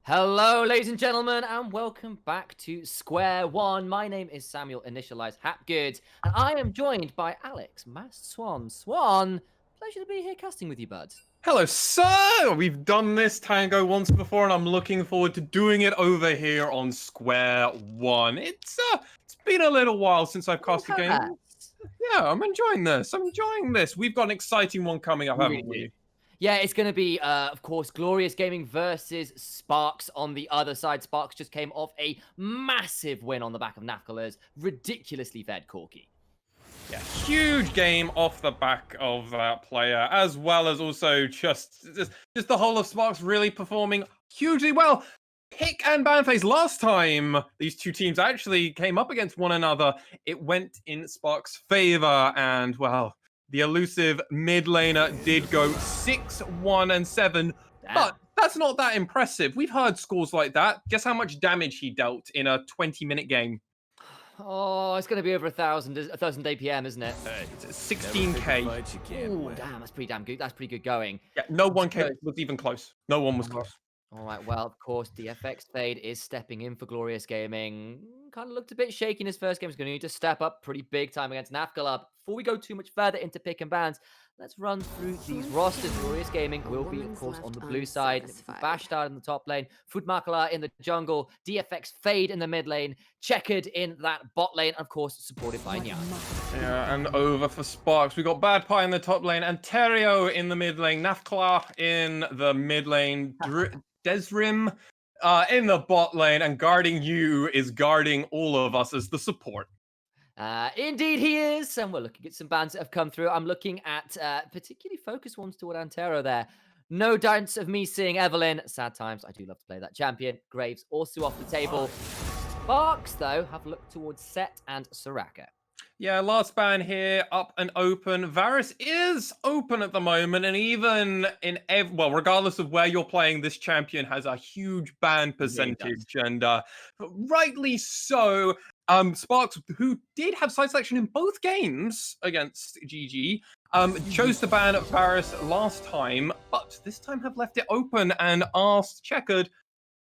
Hello, ladies and gentlemen, and welcome back to Square One. My name is Samuel, initialized Hapgood, and I am joined by Alex, Masked Swan. Swan, pleasure to be here casting with you, bud. Hello, sir! We've done this tango once before, and I'm looking forward to doing it over here on Square One. It's been a little while since I've cast a game. Yeah, I'm enjoying this. We've got an exciting one coming up, haven't we? Yeah, it's going to be, of course, Glorious Gaming versus Sparx on the other side. Sparx just came off a massive win on the back of Nafkala's ridiculously fed Corki. Yeah, huge game off the back of that player, as well as also just the whole of Sparx really performing hugely well. Pick and ban phase. Last time these two teams actually came up against one another, it went in Sparx's favor, and well, the elusive mid laner did go 6-1-7, but that's not that impressive. We've heard scores like that. Guess how much damage he dealt in a 20-minute game? Oh, it's going to be over 1,000 APM, isn't it? 16k. Ooh, damn, that's pretty damn good. That's pretty good going. Yeah, no one was even close. No one was close. All right, well, of course, the FX Fade is stepping in for Glorious Gaming. Kind of looked a bit shaky in his first game. He's going to need to step up pretty big time against Nafkala. Before we go too much further into pick and bans, let's run through these rosters. Glorious Gaming will be, of course, on the blue side. Bashtar in the top lane. Futmakala in the jungle. DFX Fade in the mid lane. Checkered in that bot lane. And, of course, supported by Nya. Yeah, and over for Sparx. We got Bad Pie in the top lane. And Terio in the mid lane. Nafkala in the mid lane. Desrim in the bot lane, and guarding you is guarding all of us as the support. Indeed he is, and we're looking at some bans that have come through. I'm looking at particularly focused ones toward Antero there. No doubts of me seeing Evelyn. Sad times. I do love to play that champion. Graves also off the table. Sparx, though, have looked towards Set and Soraka. Yeah, last ban here, up and open. Varus is open at the moment, and even in regardless of where you're playing, this champion has a huge ban percentage, and rightly so. Sparx, who did have side selection in both games against GG, chose to ban Varus last time, but this time have left it open and asked Checkered,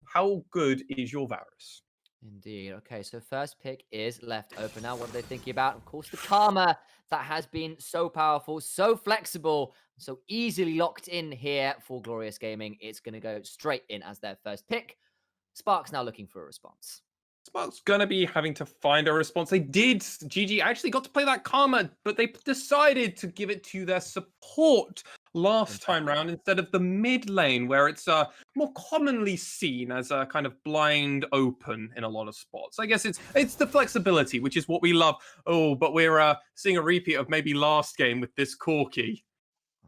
how good is your Varus? Indeed. Okay, so first pick is left open. Now, what are they thinking about? Of course, the Karma that has been so powerful, so flexible, so easily locked in here for Glorious Gaming. It's going to go straight in as their first pick. Sparx now looking for a response. Spark's gonna be having to find a response. GG actually got to play that Karma, but they decided to give it to their support last time round instead of the mid lane, where it's more commonly seen as a kind of blind open in a lot of spots. I guess it's the flexibility, which is what we love. Oh, but we're seeing a repeat of maybe last game with this Corki.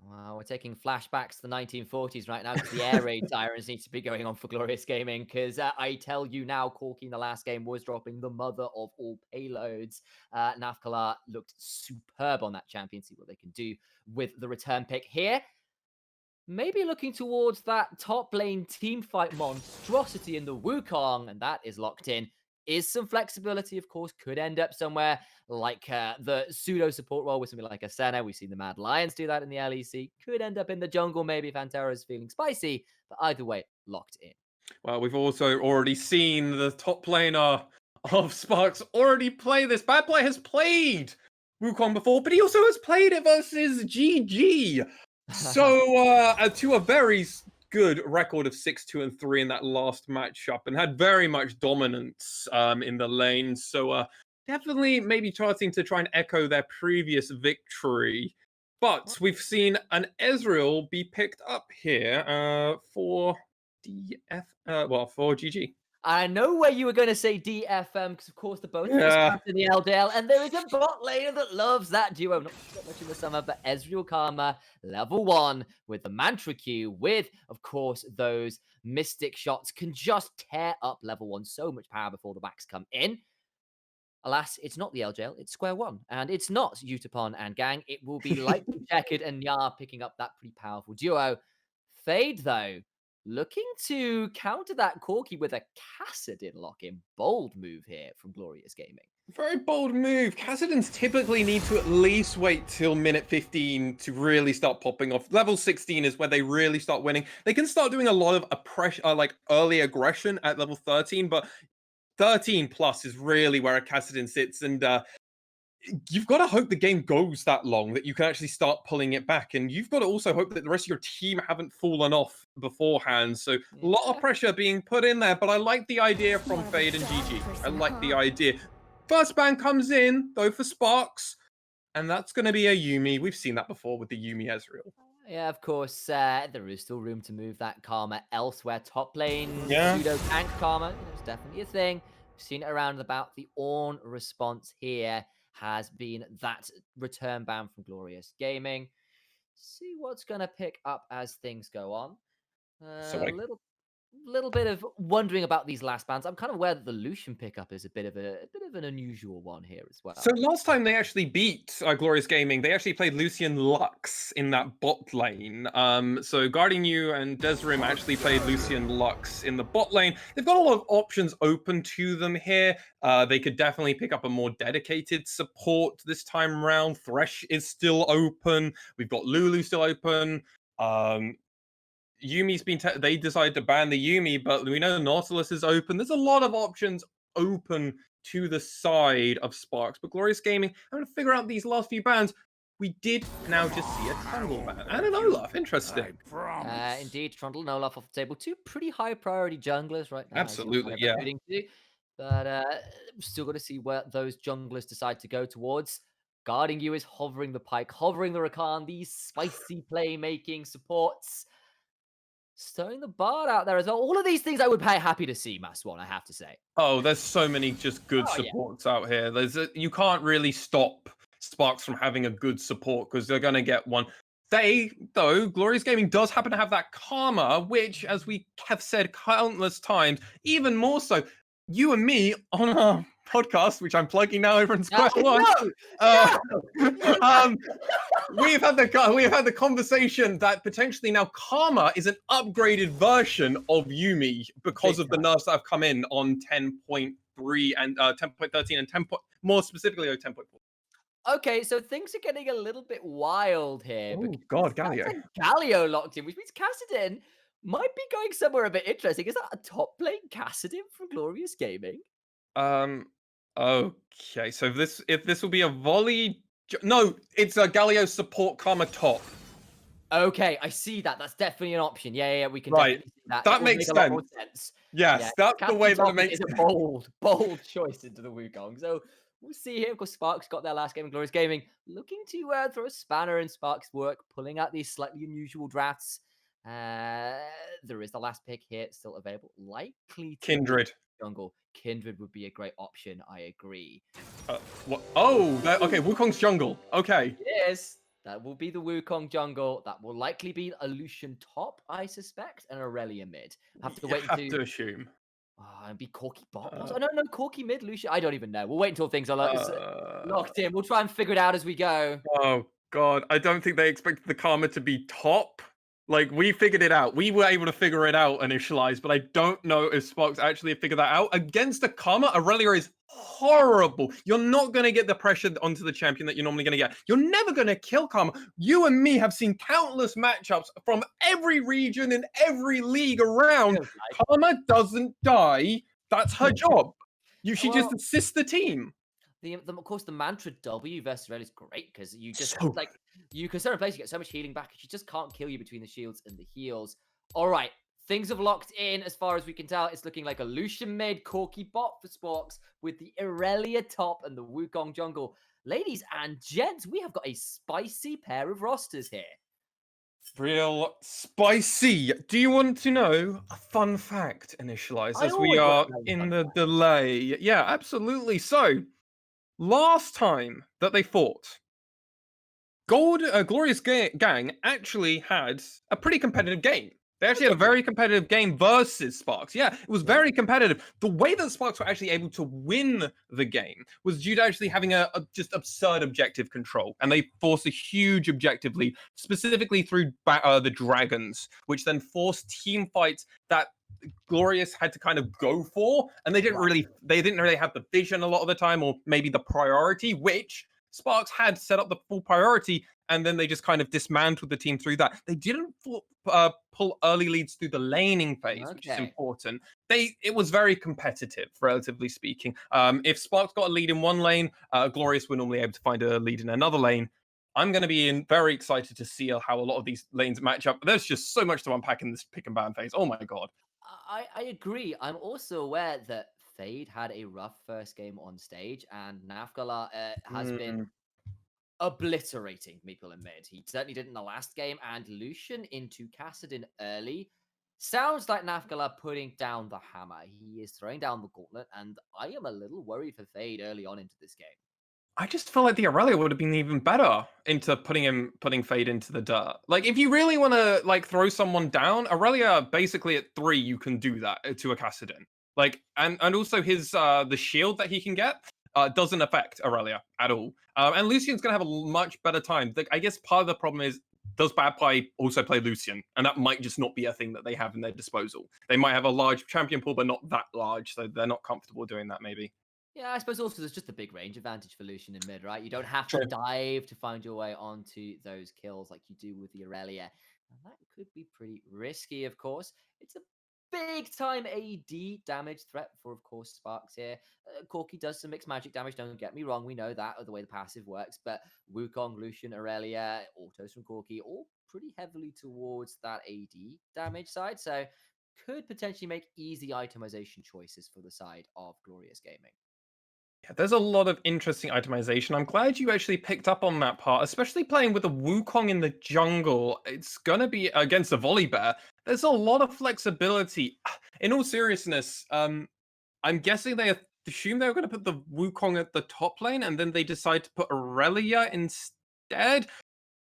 Wow, we're taking flashbacks to the 1940s right now because the air raid sirens need to be going on for Glorious Gaming because I tell you now, Corki in the last game was dropping the mother of all payloads. Nafkala looked superb on that champion. See what they can do with the return pick here. Maybe looking towards that top lane team fight monstrosity in the Wukong, and that is locked in. Is some flexibility, of course, could end up somewhere like the pseudo support role with something like a Senna. We've seen the Mad Lions do that in the LEC. Could end up in the jungle, maybe if Antero is feeling spicy, but either way, locked in. Well, we've also already seen the top laner of Sparx already play this. Bad Play has played Wukong before, but he also has played it versus GG. So, to a very good record of 6-2-3 in that last matchup, and had very much dominance in the lane. So, definitely maybe starting to try and echo their previous victory. But we've seen an Ezreal be picked up here for for GG. I know where you were going to say DFM because, of course, the both of us in the LDL, and there is a bot laner that loves that duo. Not that much in the summer, but Ezreal Karma, level 1 with the Mantra Q, with, of course, those Mystic shots can just tear up level 1. So much power before the backs come in. Alas, it's not the LJL, it's Square One, and it's not Utapon and Gang. It will be likely Checkered and Nya picking up that pretty powerful duo. Fade, though, looking to counter that Corki with a Cassadin lock-in. Bold move here from Glorious Gaming. Very bold move. Kassadins typically need to at least wait till minute 15 to really start popping off. Level 16 is where they really start winning. They can start doing a lot of like early aggression at level 13, but 13 plus is really where a Kassadin sits. And you've got to hope the game goes that long that you can actually start pulling it back. And you've got to also hope that the rest of your team haven't fallen off beforehand. So a lot of pressure being put in there. But I like the idea from Fade and GG. I like the idea. First ban comes in, though, for Sparx. And that's going to be a Yuumi. We've seen that before with the Yuumi Ezreal. Yeah, of course, there is still room to move that Karma elsewhere. Top lane, Yeah. pseudo tank Karma, it's definitely a thing. We've seen it around and about. The Ornn response here has been that return ban from Glorious Gaming. See what's going to pick up as things go on. So A little bit of wondering about these last bans. I'm kind of aware that the Lucian pickup is a bit of an unusual one here as well. So last time they actually beat Glorious Gaming, they actually played Lucian Lux in that bot lane. So Guarding You and Desrim actually played Lucian Lux in the bot lane. They've got a lot of options open to them here. They could definitely pick up a more dedicated support this time around. Thresh is still open. We've got Lulu still open. Yumi's been they decided to ban the Yuumi, but we know Nautilus is open. There's a lot of options open to the side of Sparx, but Glorious Gaming, I'm going to figure out these last few bans. We did now just see a Trundle ban and an Olaf. Interesting. Indeed, Trundle and Olaf off the table. Two pretty high priority junglers right now. Absolutely, yeah. But still got to see where those junglers decide to go towards. Guarding You is hovering the Pike, hovering the Rakan, these spicy playmaking supports. Stirring the Bard out there as well. All of these things I would be happy to see, Maswan, I have to say. Oh, there's so many just good supports out here. You can't really stop Sparx from having a good support because they're going to get one. Though, Glorious Gaming does happen to have that Karma, which, as we have said countless times, even more so, you and me on our podcast, which I'm plugging now over in Square One. We've had the conversation that potentially now Karma is an upgraded version of Yuumi because of the nerfs that have come in on 10.3 and 10.13 and more specifically 10.4. Okay, so things are getting a little bit wild here. Oh God, Galio. Galio locked in, which means Kassadin might be going somewhere a bit interesting. Is that a top lane Kassadin from Glorious Gaming? Okay, so if this will be a volley. No, it's a Galio support Karma top. Okay, I see that. That's definitely an option. Yeah, we can definitely see that. That makes sense. A lot more sense. Yes, that's the way that it makes sense. It's a bold choice into the Wukong. So we'll see here. Of course, Sparx got their last game in Glorious Gaming, looking to throw a spanner in Sparx' work, pulling out these slightly unusual drafts. There is the last pick here still available. Likely to Kindred. Jungle. Kindred would be a great option. I agree. What? Oh, okay. Wukong's jungle. Okay. Yes, that will be the Wukong jungle. That will likely be a Lucian top, I suspect, and Aurelia mid. Have to wait to assume. And be Corki bot. No, Corki mid, Lucian. I don't even know. We'll wait until things are locked in. We'll try and figure it out as we go. Oh God, I don't think they expected the Karma to be top. Like, we figured it out. We were able to figure it out initialized, but I don't know if Sparx actually figured that out. Against a Karma, Aurelia is horrible. You're not going to get the pressure onto the champion that you're normally going to get. You're never going to kill Karma. You and me have seen countless matchups from every region and every league around. Karma doesn't die. That's her job. She just assists the team. Of course, the mantra W versus Red is great because you just you can certain place, you get so much healing back, she just can't kill you between the shields and the heals. All right, things have locked in as far as we can tell. It's looking like a Lucian mid Corki bot for Sparx with the Aurelia top and the Wukong jungle. Ladies and gents, we have got a spicy pair of rosters here. Real spicy. Do you want to know a fun fact, Initialize, as we are in the delay? Yeah, absolutely. So, last time that they fought, Glorious Gang actually had a pretty competitive game. They actually had a very competitive game versus Sparx. Yeah, it was very competitive. The way that Sparx were actually able to win the game was due to actually having a just absurd objective control. And they forced a huge objective lead, specifically through the dragons, which then forced team fights that Glorious had to kind of go for, and they didn't really have the vision a lot of the time, or maybe the priority, which Sparx had set up the full priority, and then they just kind of dismantled the team through that. They didn't pull early leads through the laning phase, which is Okay. important. It was very competitive, relatively speaking. If Sparx got a lead in one lane, Glorious were normally able to find a lead in another lane. I'm going to be very excited to see how a lot of these lanes match up. There's just so much to unpack in this pick and ban phase. Oh my god. I agree. I'm also aware that Fade had a rough first game on stage, and Nafgala has been Mm. obliterating Meeple in mid. He certainly did in the last game, and Lucian into Kassadin early. Sounds like Nafgala putting down the hammer. He is throwing down the gauntlet, and I am a little worried for Fade early on into this game. I just feel like the Aurelia would have been even better into putting Fade into the dirt. Like, if you really want to like throw someone down, Aurelia basically at 3 you can do that to a Kassadin. Like, and also his the shield that he can get doesn't affect Aurelia at all. And Lucian's gonna have a much better time. I guess part of the problem is, does Bad Pie also play Lucian? And that might just not be a thing that they have in their disposal. They might have a large champion pool, but not that large, so they're not comfortable doing that. Maybe. Yeah, I suppose also there's just a big range advantage for Lucian in mid, right? You don't have to True. dive to find your way onto those kills like you do with the Aurelia. And that could be pretty risky, of course. It's a big time AD damage threat for, of course, Sparx here. Corki does some mixed magic damage, don't get me wrong. We know that, or the way the passive works. But Wukong, Lucian, Aurelia, autos from Corki, all pretty heavily towards that AD damage side. So could potentially make easy itemization choices for the side of Glorious Gaming. Yeah, there's a lot of interesting itemization. I'm glad you actually picked up on that part, especially playing with a Wukong in the jungle. It's going to be against a Volibear. There's a lot of flexibility. In all seriousness, I'm guessing they assumed they were going to put the Wukong at the top lane, and then they decide to put Aurelia instead.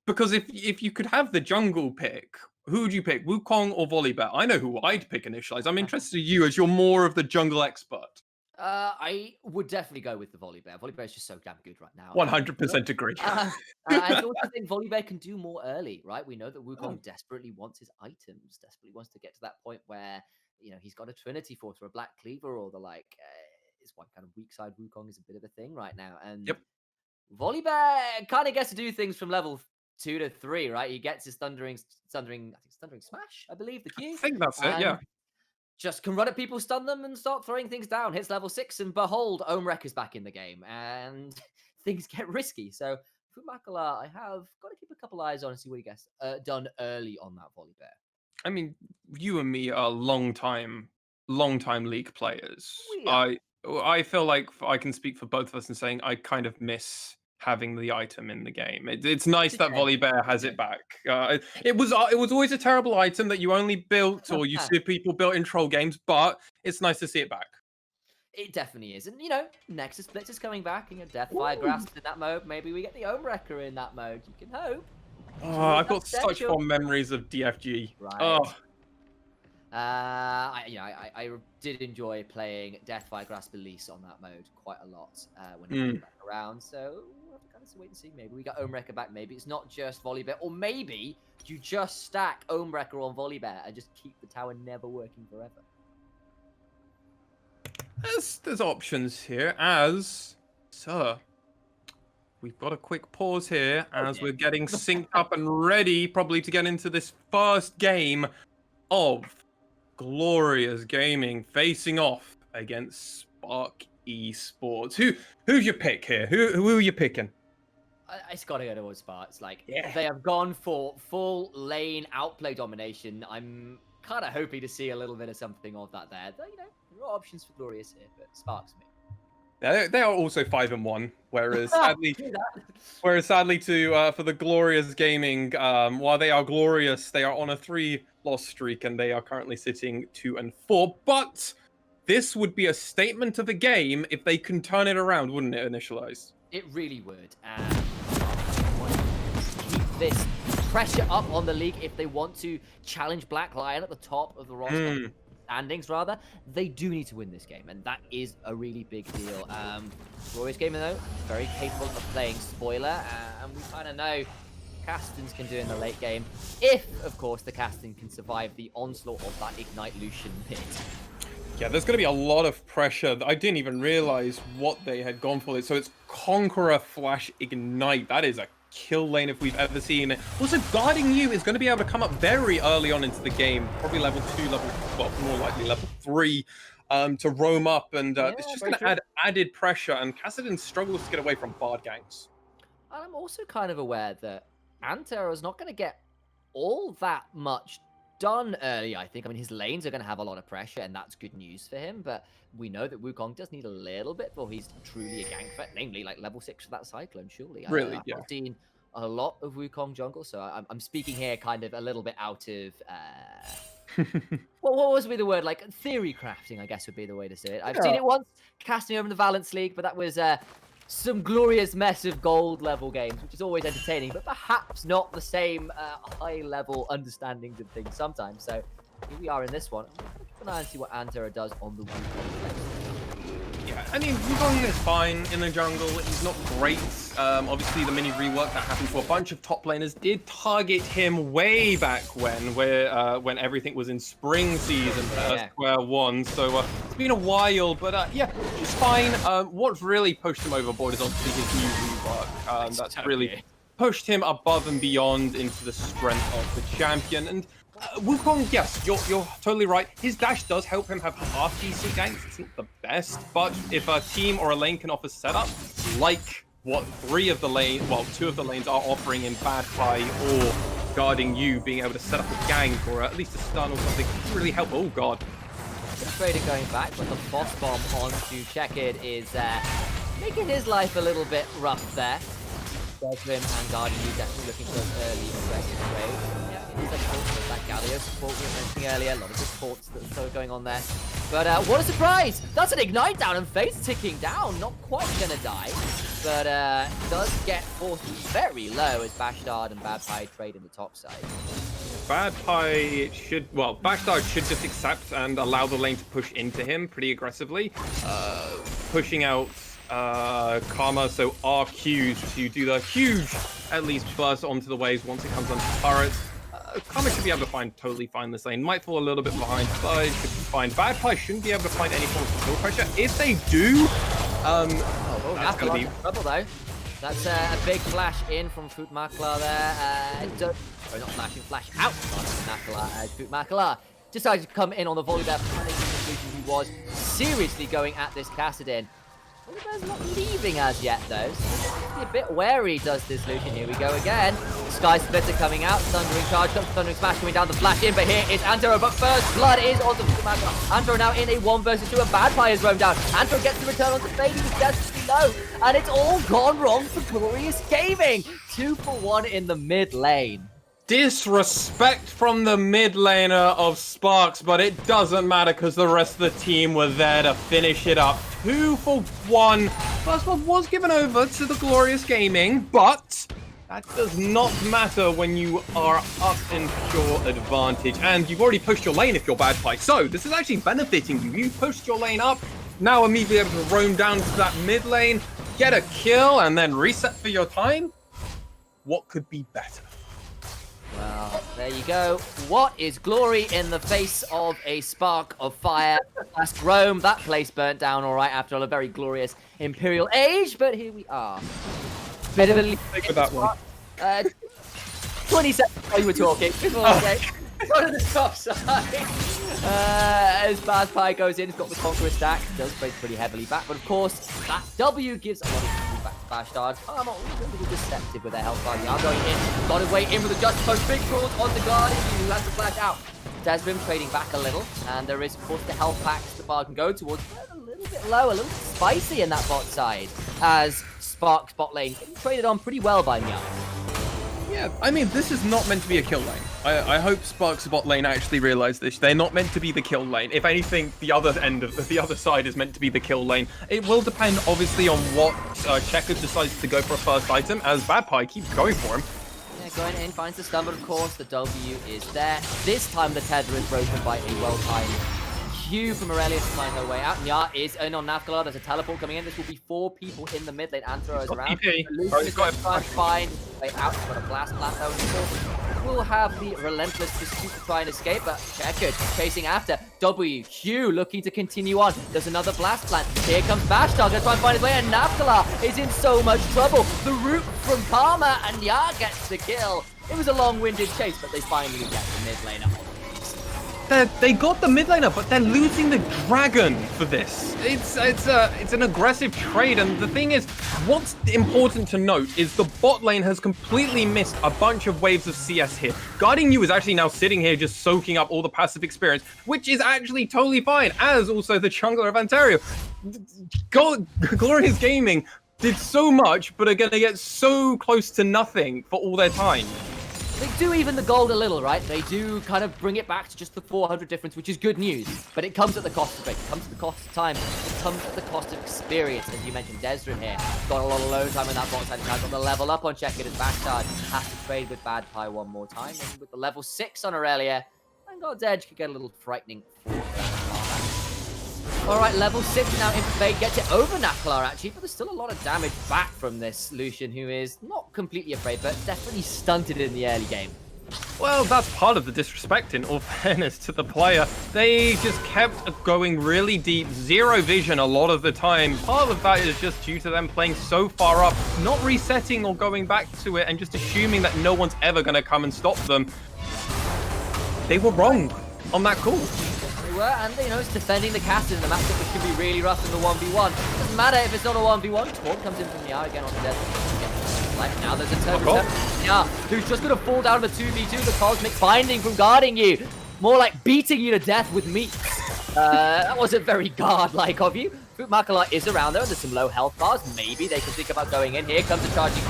Because if you could have the jungle pick, who would you pick, Wukong or Volibear? I know who I'd pick initially. I'm interested in you, as you're more of the jungle expert. I would definitely go with the Volibear. Volibear is just so damn good right now. 100% agree. I also think Volibear can do more early, right? We know that Wukong desperately wants his items, desperately wants to get to that point where, he's got a Trinity Force or a Black Cleaver or the like. Is why kind of weak side Wukong is a bit of a thing right now. And Yep. Volibear kind of gets to do things from level 2 to 3, right? He gets his Thundering Smash, I believe, the Q. I think that's it, yeah. Just can run at people, stun them, and start throwing things down. Hits level 6, and behold, Omrek is back in the game, and things get risky. So, Fumakala, I have got to keep a couple eyes on and see what he gets done early on that Volibear. I mean, you and me are long-time League players. We are. I feel like I can speak for both of us in saying I kind of miss having the item in the game. It's nice that Volibear has it back. It was always a terrible item that you only built or you see people built in troll games, but it's nice to see it back. It definitely is. And, Nexus Blitz is coming back, and Deathfire Grasp in that mode. Maybe we get the Omwrecker in that mode. You can hope. Oh, I've got such fond memories of DFG. Right. Oh. I did enjoy playing Deathfire Grasp Elise on that mode quite a lot when it came back around. So we'll have to kind of wait and see. Maybe we got Omwrecker back. Maybe it's not just Volibear, or maybe you just stack Omwrecker on Volibear and just keep the tower never working forever. There's options here, sir. We've got a quick pause here as we're getting synced up and ready, probably to get into this first game of Glorious Gaming facing off against Spark Esports. Who's your pick here? Who are you picking? It's got to go towards Sparx. They have gone for full lane outplay domination. I'm kind of hoping to see a little bit of something of that there. Though, there are options for Glorious here, but Sparx me. They are also 5-1, whereas sadly, for the Glorious Gaming, while they are glorious, they are on a 3-loss streak and they are currently sitting 2-4. But this would be a statement of a game if they can turn it around, wouldn't it, Initialize? It really would. And keep this pressure up on the league if they want to challenge Black Lion at the top of the roster. Standings rather, they do need to win this game, and that is a really big deal. Glorious Gaming though, very capable of playing spoiler, and we kind of know Castins can do in the late game, if, of course, the Castin can survive the onslaught of that Ignite Lucian mid. Yeah, there's going to be a lot of pressure. I didn't even realize what they had gone for. So it's Conqueror Flash Ignite. That is a kill lane if we've ever seen it. Also, guarding you is going to be able to come up very early on into the game. Probably level 2, well, more likely level 3 to roam up. And it's just going to add added pressure. And Kassadin struggles to get away from Bard ganks. And I'm also kind of aware that Antero is not going to get all that much done early, I think. I mean, his lanes are going to have a lot of pressure, and that's good news for him. But we know that Wukong does need a little bit before he's truly a gank threat, namely like level 6 for that Cyclone, surely. Really, I've not seen a lot of Wukong jungle, so I'm speaking here kind of a little bit out of... what was the word? Like theory crafting, I guess would be the way to say it. I've seen it once, casting over in the Valence League, but that was... some glorious mess of gold level games, which is always entertaining, but perhaps not the same high level understandings of things sometimes. So here we are in this one. I'm going to keep an eye and see what Antero does on the Wukong. Yeah, I mean, Wukong is fine in the jungle. He's not great. Obviously, the mini rework that happened to a bunch of top laners did target him way back when everything was in spring season for SQ1. So it's been a while, but yeah, he's fine. What's really pushed him overboard is obviously his new rework. That's really pushed him above and beyond into the strength of the champion. And Wukong, yes, you're totally right. His dash does help him have half decent ganks. It's not the best, but if a team or a lane can offer setup, like what two of the lanes are offering in Bad Pie or guarding you, being able to set up a gank or at least a stun or something, can really help. Oh god. Afraid of going back, but the boss bomb onto Checkid is making his life a little bit rough there. Desrim and guarding you definitely looking for an early aggressive trade. He's that Galio support we were mentioning earlier. A lot of supports that's still going on there. But what a surprise! That's an Ignite down and Face ticking down. Not quite gonna die, but does get forced very low as Bastard and Bad Pie trade in the top side. Bad Pie Bastard should just accept and allow the lane to push into him pretty aggressively. Pushing out Karma, so RQs to do the huge, at least, burst onto the waves once it comes onto turrets. Karma should be able to totally find this lane. Might fall a little bit behind, but it should be fine. Bad Pie shouldn't be able to find any form of kill pressure. If they do, that's going to be trouble though. That's a big flash in from Futmakla there. Not flashing, flash out from Futmakla. Decided to come in on the volley there, panicking the solution he was seriously going at this Kassadin. Oliver's not leaving as yet, though, so a bit wary, does this Lucian. Here we go again. Sky Splitter coming out, Thundering Charge, comes Thundering Smash coming down the flash in, but here is Antero, but first blood is onto Futmakla. Antero now in a 1 versus 2, and Bad Pie is roamed down. Antero gets the return onto Fade, he's desperately low, and it's all gone wrong for Glorious Gaming. 2 for 1 in the mid lane. Disrespect from the mid laner of Sparx, but it doesn't matter because the rest of the team were there to finish it up. 2 for 1. First one was given over to the Glorious Gaming, but that does not matter when you are up in pure advantage. And you've already pushed your lane if you're Bad Pie. So this is actually benefiting you. You pushed your lane up, now immediately able to roam down to that mid lane, get a kill, and then reset for your time. What could be better? Well, there you go. What is glory in the face of a spark of fire? Last Rome, that place burnt down all right after a very glorious Imperial age, but here we are. Bit of a leap with that one. 20 seconds while you were talking. Go to the top side. As Bad Pie goes in, he's got the Conqueror stack. Does break pretty heavily back, but of course, that W gives a lot of back to Bastard. I'm not a little deceptive with their health bar. They are going in. Got his way in with the Justice Punch. Big tools on the Guardian, who has to flash out. Desrim trading back a little, and there is, of course, the health packs the Bard can go towards. A little bit low, a little bit spicy in that bot side, as Sparx bot lane getting traded on pretty well by Meow. Yeah, I mean, this is not meant to be a kill lane. I hope Sparx bot lane actually realize this. They're not meant to be the kill lane. If anything, the other side is meant to be the kill lane. It will depend, obviously, on what Checker decides to go for a first item, as Bad Pie keeps going for him. Yeah, going in, finds the stun, but of course, the W is there. This time, the tether is broken by a well-timed Q from Aurelia to find her way out. Nya is in on Nafkala. There's a teleport coming in. This will be 4 people in the mid lane. Antero is around. Lucian is going to try and find his way out. He's got a blast plant though. Will have the relentless pursuit to try and escape, but Checkered chasing after. WQ looking to continue on. There's another blast plant. Here comes Bashtar, gonna try and find his way, and Nafkala is in so much trouble. The root from Karma, and Nya gets the kill. It was a long-winded chase, but they finally get the mid laner. They got the mid laner, but they're losing the dragon for this. It's an aggressive trade, and the thing is, what's important to note is the bot lane has completely missed a bunch of waves of CS here. Guarding You is actually now sitting here just soaking up all the passive experience, which is actually totally fine, as also the jungler of Ontario. Glorious Gaming did so much, but are going to get so close to nothing for all their time. They do even the gold a little, right? They do kind of bring it back to just the 400 difference, which is good news. But it comes at the cost of it. It comes at the cost of time. It comes at the cost of experience. As you mentioned, Desrin here got a lot of alone time in that bot side. He's now got the level up on Checkered as Bastard has to trade with Bad Pie one more time. And with the level 6 on Aurelia, and God's Edge could get a little frightening for that. All right, level 6 now in Fade gets it over Nafkala actually, but there's still a lot of damage back from this Lucian, who is not completely afraid, but definitely stunted in the early game. Well, that's part of the disrespect, in all fairness to the player. They just kept going really deep, zero vision a lot of the time. Part of that is just due to them playing so far up, not resetting or going back to it, and just assuming that no one's ever going to come and stop them. They were wrong on that call. And you know, it's defending the castle in the matchup, which can be really rough in the 1v1. Doesn't matter if it's not a 1v1. Taunt comes in from Nya again on the death. Like now there's a turn return. Nya, who's just gonna fall down to the 2v2. The cosmic binding from Guarding You, more like beating you to death with meat. That wasn't very guard-like of you. Makala is around there. There's some low health bars. Maybe they can think about going in. Here comes the charging,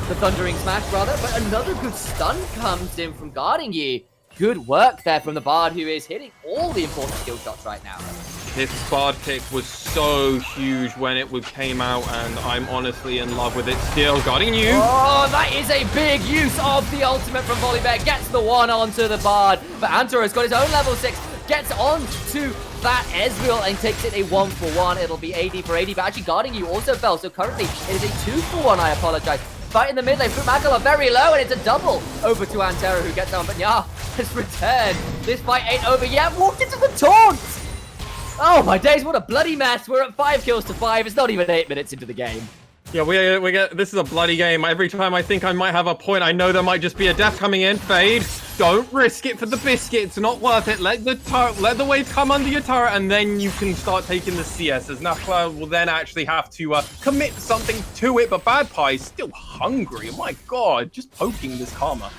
the thundering smash, rather. But another good stun comes in from Guarding You. Good work there from the Bard, who is hitting all the important skill shots right now. This Bard pick was so huge when it came out, and I'm honestly in love with it still. Guarding You. Oh, that is a big use of the ultimate from Volibear. Gets the one onto the Bard. But Antero has got his own level 6. Gets onto that Ezreal and takes it a 1-for-1. It'll be AD for AD, but actually Guarding You also fell. So currently it is a 2-for-1, I apologize. Fight in the mid lane, Makala very low, and it's a double over to Antero, who gets down, but Nya has returned. This fight ain't over yet. Walked into the taunt. Oh my days, what a bloody mess. We're at 5 kills to 5. It's not even 8 minutes into the game. Yeah, we get this is a bloody game. Every time I think I might have a point, I know there might just be a death coming in. Fade. Don't risk it for the biscuit. It's not worth it. Let the wave come under your turret, and then you can start taking the CS. As Nafla will then actually have to commit something to it. But Bad Pie is still hungry. My God, just poking this Karma.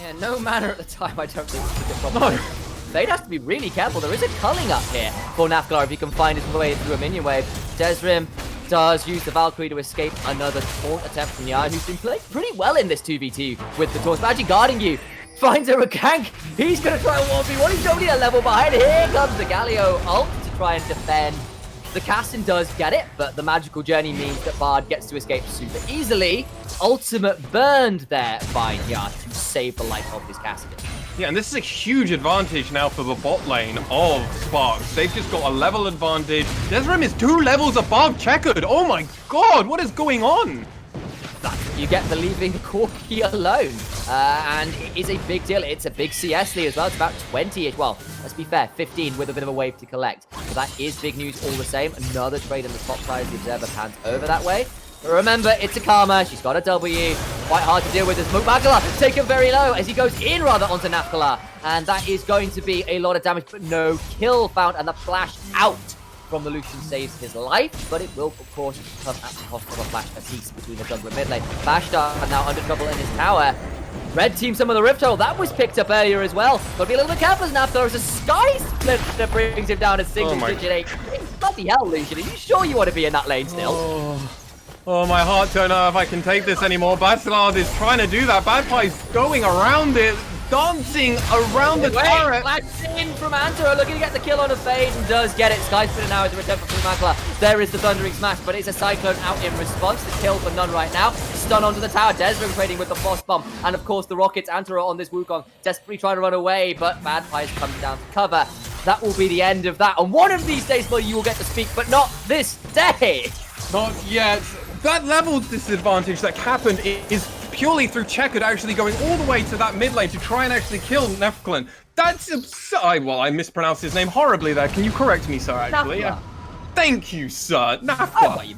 Yeah, no mana at the time. I don't think it's a good problem. No. They'd have to be really careful. There is a culling up here for Nafkala if he can find his way through a minion wave. Desrim does use the Valkyrie to escape another taunt attempt from Nya, who's been playing pretty well in this 2v2 with the taunts. But actually Guarding You finds a gank. He's going to try a 1v1. He's only a level behind. Here comes the Galio ult to try and defend. The Cassin does get it, but the magical journey means that Bard gets to escape super easily. Ultimate burned there by Nya to save the life of his Cassin. Yeah, and this is a huge advantage now for the bot lane of Sparx. They've just got a level advantage. Desrim is 2 levels above Checkered. Oh my God, what is going on? You get the leaving Corki alone. And it is a big deal. It's a big CS lead as well. It's about 20-ish. Well, let's be fair, 15 with a bit of a wave to collect. But that is big news all the same. Another trade in the top side. The Observer pans over that way. But remember, it's a Karma. She's got a W. Quite hard to deal with this. Makala taken very low as he goes in rather onto Nafkala. And that is going to be a lot of damage, but no kill found. And the flash out from the Lucian saves his life, but it will, of course, come at the cost of a flash piece between the jungle and mid lane. Bashtar now under trouble in his tower. Red team some of the Rift Hole. That was picked up earlier as well. Got to be a little bit careful now. There's a Sky Split that brings him down to single digit 8. Bloody hell, Lucian. Are you sure you want to be in that lane still? Oh, my heart don't know if I can take this anymore. Bastard is trying to do that. Bad Pie's going around it, dancing around the turret. Flash in from Antero, looking to get the kill on a Fade, and does get it. Sky Spinner now is a return from Makala. There is the Thundering Smash, but it's a Cyclone out in response. The kill for none right now. Stun onto the tower. Desmond trading with the Frost Bomb, and of course the Rockets. Antero on this Wukong, desperately trying to run away, but Bad Pie comes down to cover. that will be the end of that. And one of these days, well, you will get to speak, but not this day. Not yet. That level disadvantage that happened is purely through Checkered actually going all the way to that mid lane to try and actually kill Nefklin. That's absurd. Well, I mispronounced his name horribly there. Can you correct me, sir, actually? Thank you, sir. Nafla.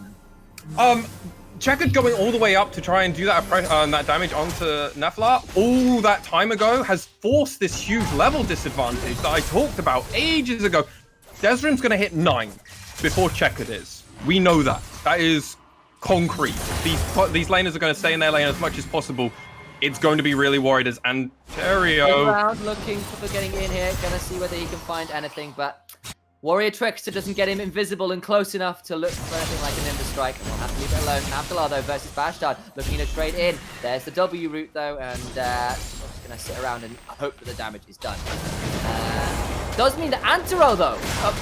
Checkered going all the way up to try and do that that damage onto Nefla all that time ago has forced this huge level disadvantage that I talked about ages ago. Desrim's going to hit 9 before Checkered is. We know that. That is concrete. These laners are going to stay in their lane as much as possible. It's going to be really worried as Anterio. Around looking for getting in here. Going to see whether he can find anything, but Warrior Trickster doesn't get him invisible and close enough to look for anything like an Ember Strike. We'll have to leave it alone. Naftalar, though, versus Bastard, looking to trade in. There's the W route, though, and just going to sit around and hope that the damage is done. Does mean that Antero, though,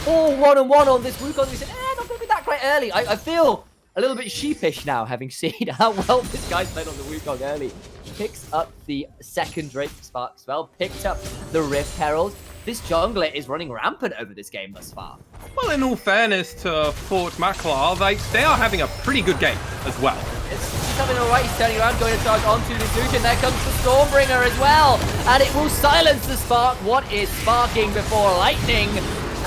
all 1-on-1 on this Wukong. He said, not going to be that great early. I feel a little bit sheepish now, having seen how well this guy's played on the Wukong early. Picks up the second Drake Sparx spell, picked up the Rift Herald. This jungler is running rampant over this game thus far. Well, in all fairness to Fort Maklar, they are having a pretty good game as well. He's coming all right. He's turning around, going to charge onto the Lucian. There comes the Stormbringer as well. And it will silence the spark. What is sparking before lightning?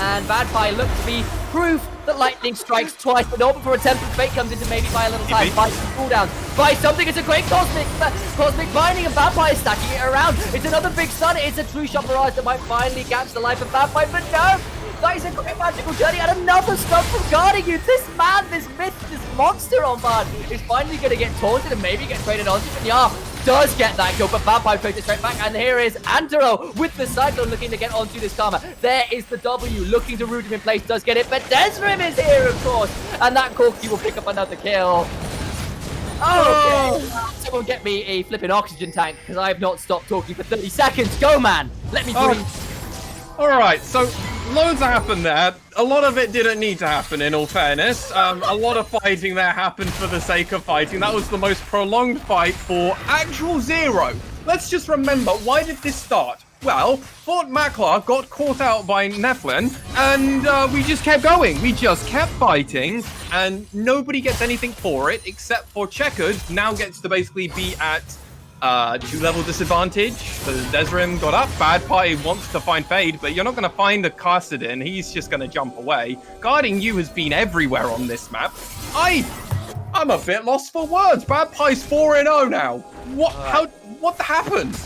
And Badpie looks to be proof that lightning strikes twice, but not before a Tempered Fate comes in to maybe buy a little time. Buy some cooldowns. Buy something. It's a great Cosmic Binding, and Badpie is stacking it around. It's another big stun. It's a True Shot Barrage that might finally catch the life of Badpie, but no! That is a great magical journey and another stun from guarding you. This man, this myth, this monster on Bard is finally going to get taunted and maybe get traded onto. But yeah, does get that kill, but Badpie takes it straight back. And here is Antero with the Cyclone looking to get onto this Karma. There is the W looking to root him in place, does get it, but Desrim is here, of course. And that Corki will pick up another kill. Okay. Someone get me a flipping oxygen tank because I have not stopped talking for 30 seconds. Go, man. Let me breathe. All right, so loads happened there. A lot of it didn't need to happen, in all fairness. A lot of fighting there happened for the sake of fighting. That was the most prolonged fight for actual zero. Let's just remember, why did this start? Well, Fort Maklar got caught out by Neflin, and we just kept going. We just kept fighting, and nobody gets anything for it, except for Checkered now gets to basically be at 2-level disadvantage. So Desrim got up. Badpie wants to find Fade, but you're not going to find the Kassadin. He's just going to jump away. Guarding you has been everywhere on this map. I'm a bit lost for words. Badpie's 4-0 now. What happened?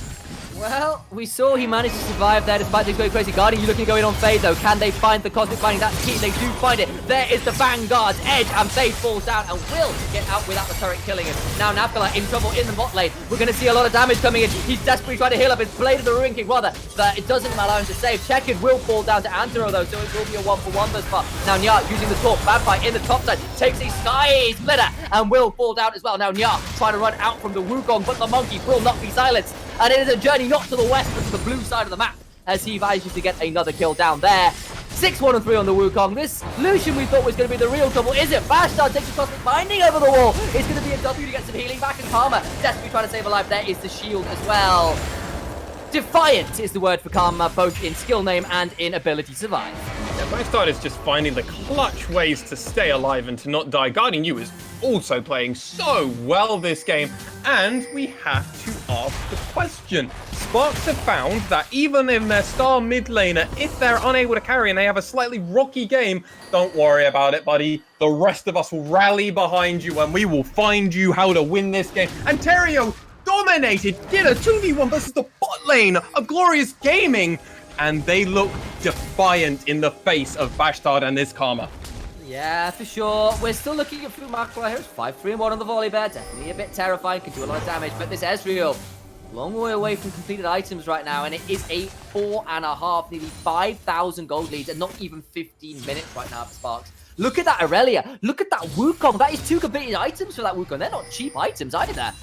Well, we saw he managed to survive there despite things going crazy. Guarding you looking to go in on Fade, though. Can they find the Cosmic Binding? That's key. They do find it. There is the Vanguard's edge, and Fade falls down and will get out without the turret killing him. Now Nafkala in trouble in the bot lane. We're going to see a lot of damage coming in. He's desperately trying to heal up his Blade of the Ruin King, rather. But it doesn't allow him to save. Checkered will fall down to Antero, though, so it will be a 1-for-1 thus far. Now Nya using the torp. Badpie in the top side takes a Sky Splitter and will fall down as well. Now Nya trying to run out from the Wukong, but the monkey will not be silenced. And it is a journey not to the west, but to the blue side of the map, as he manages to get another kill down there. 6-1-3 on the Wukong. This Lucian we thought was going to be the real trouble. Is it? Bastard takes a Cosmic Binding over the wall. It's going to be a W to get some healing back, and Karma desperately trying to save a life. There is the shield as well. Defiant is the word for Karma, both in skill name and in ability to survive. Yeah, Bastard is just finding the clutch ways to stay alive and to not die. Guarding you is also playing so well this game, and we have to ask the question. Sparx have found that even in their star mid laner, if they're unable to carry and they have a slightly rocky game, don't worry about it, buddy. The rest of us will rally behind you and we will find you how to win this game. And Terrio dominated, did a 2v1 versus the bot lane of Glorious Gaming, and they look defiant in the face of Bastard and this Karma. Yeah, for sure. We're still looking at Maklar here. It's 5-3-1 on the volley bear. Definitely a bit terrifying. Can do a lot of damage. But this Ezreal, long way away from completed items right now. And it is a 4.5, nearly 5,000 gold leads. And not even 15 minutes right now for Sparx. Look at that Aurelia. Look at that Wukong. That is 2 completed items for that Wukong. They're not cheap items either.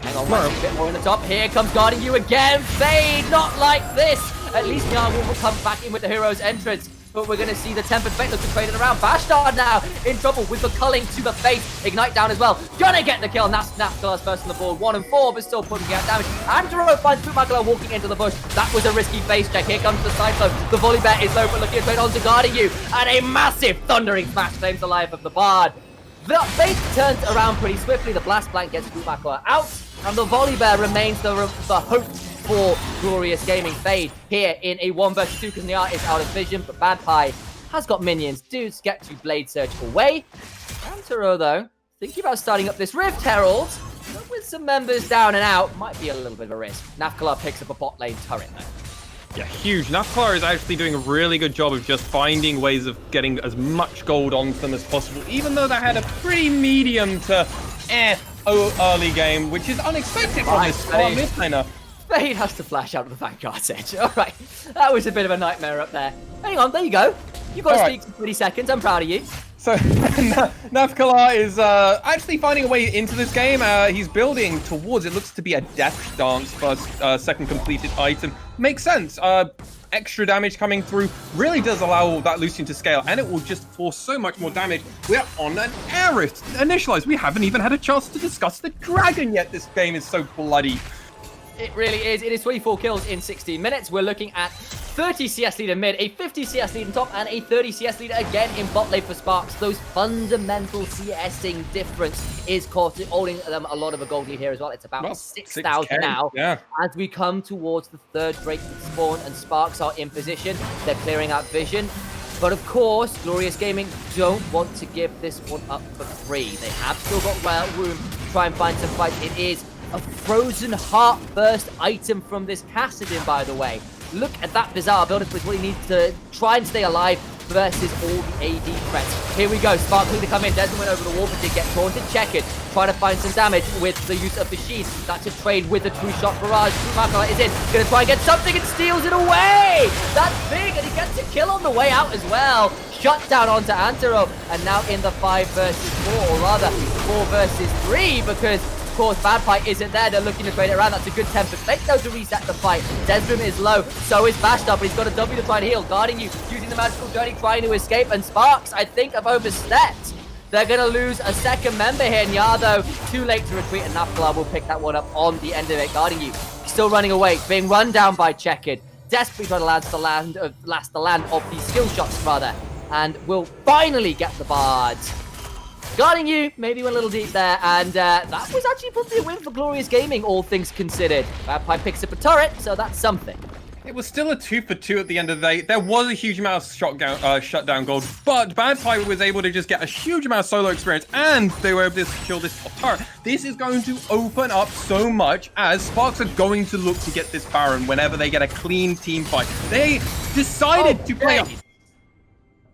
Hang on, a bit more in the top. Here comes Guarding you again. Fade, not like this. At least Nya will come back in with the hero's entrance. but we're going to see the Tempered Fate look to trade it around. Bastard now in trouble with the culling to the face. Ignite down as well. Gonna get the kill. And that's Nafkalar's first on the board. 1 and 4, but still putting out damage. Antero finds Bootmacalar walking into the bush. That was a risky face check. Here comes the side flow. The volley bet is low, but looking at trade on to guarding you. And a massive thundering smash claims the life of the Bard. The fate turns around pretty swiftly. The blast blank gets Bootmacalar out. And the volley bear remains the hope for Glorious Gaming. Fade here in a 1 versus 2 because Nia is out of vision, but Bad Pie has got minions. Dudes get to Blade Surge away. Antero, though, thinking about starting up this Rift Herald, but with some members down and out, might be a little bit of a risk. Nafkalar picks up a bot lane turret, though. Yeah, huge. Nafkalar is actually doing a really good job of just finding ways of getting as much gold onto them as possible, even though they had a pretty medium to early game, which is unexpected from this smart mid laner. Fade has to flash out of the Vanguard's edge. All right, that was a bit of a nightmare up there. Hang on, there you go. You got to speak for 30 seconds. I'm proud of you. So Nafkalar is actually finding a way into this game. He's building towards, it looks to be a Death Dance first, second completed item. Makes sense. Extra damage coming through really does allow that Lucian to scale, and it will just force so much more damage. We're on an air rift. Initialize. We haven't even had a chance to discuss the dragon yet. This game is so bloody. It really is. It is 24 kills in 16 minutes. We're looking at 30 CS lead in mid, a 50 CS lead in top, and a 30 CS lead again in bot lane for Sparx. Those fundamental CSing difference is holding them a lot of a gold lead here as well. It's about 6,000 now. Yeah. As we come towards the third Drake spawn and Sparx are in position, they're clearing out vision. But of course, Glorious Gaming don't want to give this one up for free. They have still got room to try and find some fights. It is a Frozen Heart first item from this Kassadin, by the way. Look at that bizarre build-up with what he needs to try and stay alive versus all the AD threats. Here we go, Sparkling to come in. Desmond went over the wall, but did get taunted. Check it. Try to find some damage with the use of the sheet. That's a trade with the two-shot barrage. Bootmacalar is in. Gonna try and get something and steals it away. That's big, and he gets a kill on the way out as well. Shut down onto Antero, and now in the 5 versus 4, or rather 4 versus 3, because of course, Bad Pie isn't there. They're looking to trade it around. That's a good Tempered Fate, though, to reset the fight. Desmond is low. So is Bashed Up, but he's got a W to try and heal. Guarding you, using the magical journey, trying to escape. And Sparx, I think, have overstepped. They're going to lose a second member here. Nya, though, too late to retreat. And Nafkalar will pick that one up on the end of it. Guarding you, still running away, being run down by Checkered. Desperately trying to last the land of these skill shots, rather. And will finally get the Bards. Guarding you, maybe went a little deep there, and that was actually probably a win for Glorious Gaming, all things considered. Bad Pie picks up a turret, so that's something. It was still a 2 for 2 at the end of the day. There was a huge amount of shutdown gold, but Bad Pie was able to just get a huge amount of solo experience, and they were able to kill this turret. This is going to open up so much, as Sparx are going to look to get this Baron whenever they get a clean team fight. They decided to play up.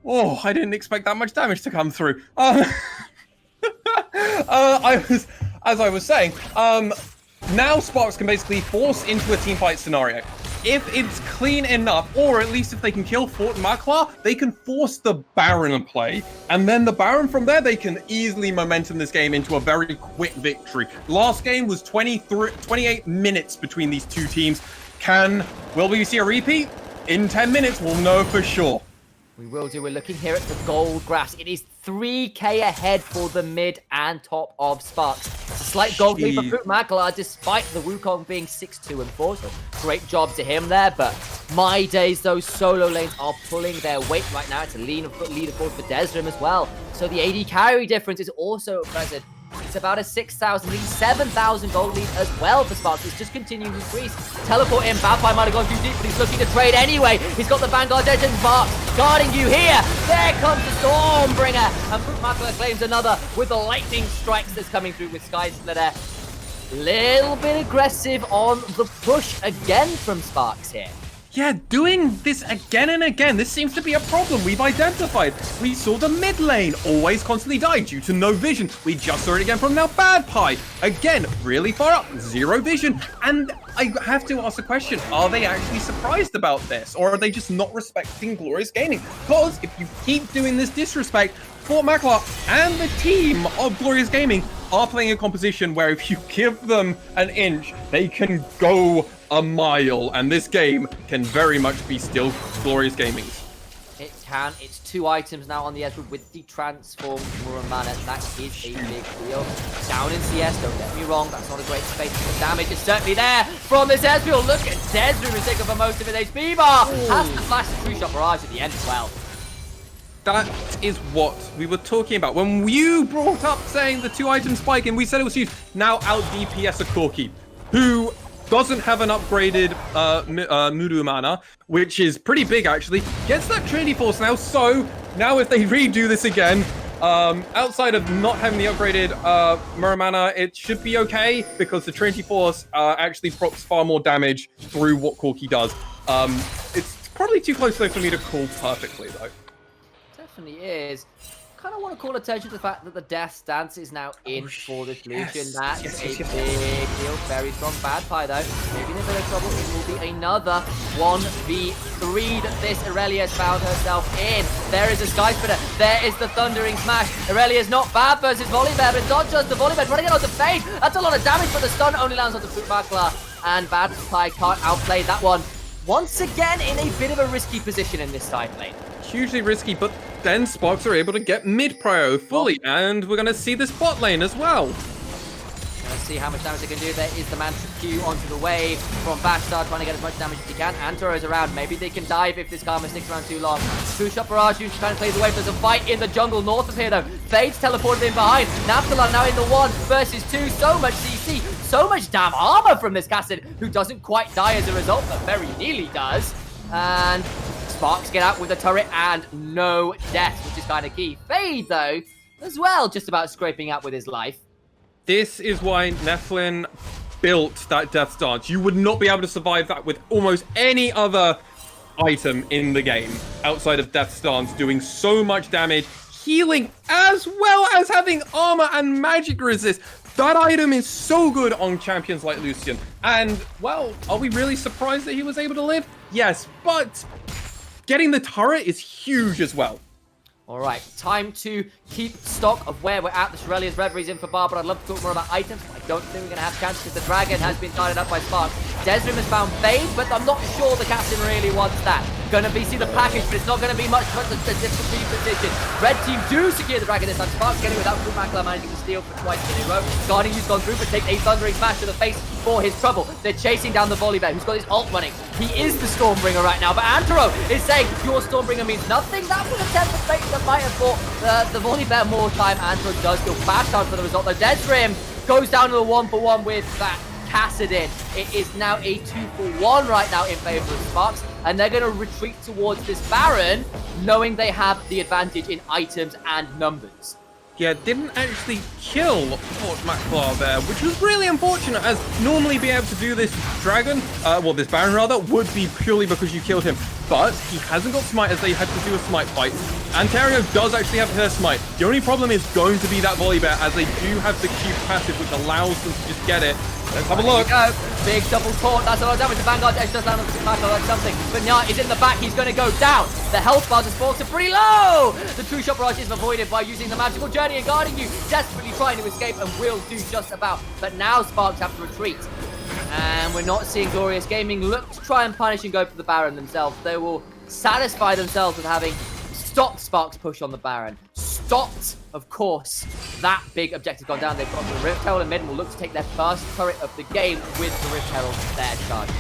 Oh, I didn't expect that much damage to come through. As I was saying, now Sparx can basically force into a team fight scenario. If it's clean enough, or at least if they can kill Fort Maklar, they can force the Baron play, and then the Baron from there, they can easily momentum this game into a very quick victory. Last game was 28 minutes between these two teams. Will we see a repeat? In 10 minutes, we'll know for sure. We will do. We're looking here at the gold grass. It is 3k ahead for the mid and top of Sparx. It's a slight gold lead for Bootmacalar, despite the Wukong being 6-2 and 4. So great job to him there. But my days, those solo lanes are pulling their weight right now. It's a lead, of course, for Desrim as well. So the AD carry difference is also present. It's about a 6,000 lead, 7,000 gold lead as well for Sparx. It's just continuing to increase. Teleport in, Bad Pie might have gone too deep, but he's looking to trade anyway. He's got the Vanguard Edge and Sparx guarding you here. There comes the Stormbringer, and Bootmacalar claims another with the lightning strikes that's coming through with Sky Splitter. Little bit aggressive on the push again from Sparx here. Yeah, doing this again and again. This seems to be a problem we've identified. We saw the mid lane always constantly die due to no vision. We just saw it again from now Bad Pie. Again, really far up, 0 vision. And I have to ask the question, are they actually surprised about this? Or are they just not respecting Glorious Gaming? Because if you keep doing this disrespect, Fort Maklar and the team of Glorious Gaming are playing a composition where if you give them an inch, they can go a mile, and this game can very much be still Glorious Gaming's. It can. It's 2 items now on the Ezreal with the transformed Muramana. That is a big deal. Down in CS, don't get me wrong, that's not a great space, but the damage is certainly there from this Ezreal. Look at Desru, who's taking for most of his HP bar. Has to flash the true shot barrage at the end as well. That is what we were talking about. When you brought up saying the 2-item spike and we said it was huge, now out DPS a Corki, who doesn't have an upgraded Mudu Mana, which is pretty big actually, gets that Trinity Force now. So now if they redo this again, outside of not having the upgraded Muramana, it should be okay because the Trinity Force actually procs far more damage through what Corki does. It's probably too close though for me to call perfectly though. Definitely is. Kind of want to call attention to the fact that the Death Stance is now in for this Lucian. That's a big deal. Very strong bad pie though. Maybe in a bit of trouble. It will be another 1v3 that this Irelia has found herself in. There is a Sky Spitter. There is the Thundering Smash. Irelia's not bad versus Volibear, but it's not just the Volibear running it onto Fade. That's a lot of damage, but the stun only lands onto Futmakla. And Bad Pie can't outplay that one. Once again in a bit of a risky position in this side lane. Hugely risky, but then Sparx are able to get mid-prio fully, and we're going to see this bot lane as well. Let's see how much damage they can do. There is the Mantra Q onto the wave from Bashar, trying to get as much damage as he can. Antoro is around. Maybe they can dive if this Karma sticks around too long. Two-shot barrage, who's trying to play the wave. There's a fight in the jungle north of here, though. Fade's teleported in behind. Naphthalon now in the 1 versus 2. So much CC, so much damn armor from this Cassid, who doesn't quite die as a result, but very nearly does. And Sparx get out with the turret and no death, which is kind of key. Fade, though, as well, just about scraping out with his life. This is why Nephilim built that Death Stance. You would not be able to survive that with almost any other item in the game outside of Death Stance, doing so much damage, healing, as well as having armor and magic resist. That item is so good on champions like Lucian. And, well, are we really surprised that he was able to live? Yes, but getting the turret is huge as well. All right, time to keep stock of where we're at. The Shirelia's Reverie's in for Bar, but I'd love to talk more about items. I don't think we're going to have a chance because the Dragon has been tied up by Sparx. Desrim has found Fade, but I'm not sure the captain really wants that. Going to be see the package, but it's not going to be much for the difficult position. Red team do secure the Dragon this time. Sparx getting without Futmakla managing to steal for twice in a row. Guardian who's gone through, but takes a Thundering Smash to the face for his trouble. They're chasing down the Volibear, who's got his ult running. He is the Stormbringer right now, but Antoro is saying your Stormbringer means nothing. That was a temper fate that might have bought the Volibear more time. Antoro does still bash down for the result, though. Desrim goes down to the 1-for-1 with that Cassidin. It is now a 2-for-1 right now in favor of Sparx, and they're going to retreat towards this Baron, knowing they have the advantage in items and numbers. Yeah, didn't actually kill Futmakla there, which was really unfortunate, as normally being able to do this Dragon, this Baron rather, would be purely because you killed him. But he hasn't got Smite, as they had to do a Smite fight. Ontario does actually have her Smite. The only problem is going to be that Volibear, as they do have the Q passive, which allows them to just get it. Let's have a look. Go. Big double taunt. That's a lot of damage. The Vanguard Edge does land on the Futmakla like something. But Nya is in the back. He's going to go down. The health bars of Sparx are pretty low. The true shot barrage is avoided by using the magical journey and guarding you. Desperately trying to escape and will do just about. But now Sparx have to retreat. And we're not seeing Glorious Gaming look to try and punish and go for the Baron themselves. They will satisfy themselves with having stopped Sparx push on the Baron. Stopped, of course, that big objective gone down. They've got the Rift Herald and mid will look to take their first turret of the game with the Rift Herald there charge.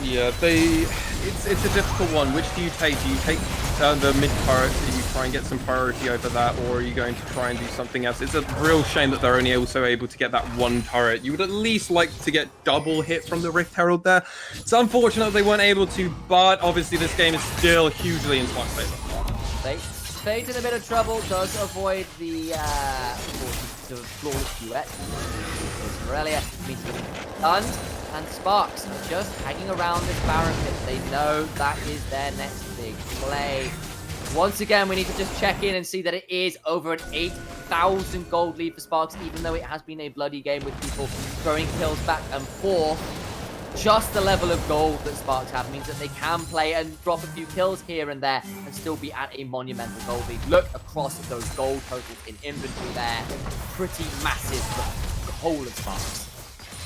Yeah, it's a difficult one. Which do you take? Do you take the mid turret? Do you try and get some priority over that, or are you going to try and do something else? It's a real shame that they're only also able to get that one turret. You would at least like to get double hit from the Rift Herald there. It's unfortunate they weren't able to, but obviously this game is still hugely in Sparx's favor. Fade's in a bit of trouble, does avoid the flawless duet. Irelia means to be stunned, and Sparx just hanging around this Baron pit. They know that is their next big play. Once again, we need to just check in and see that it is over an 8,000 gold lead for Sparx, even though it has been a bloody game with people throwing kills back and forth. Just the level of gold that Sparx have means that they can play and drop a few kills here and there and still be at a monumental gold lead. Look across at those gold totals in inventory there. Pretty massive for the whole of Sparx.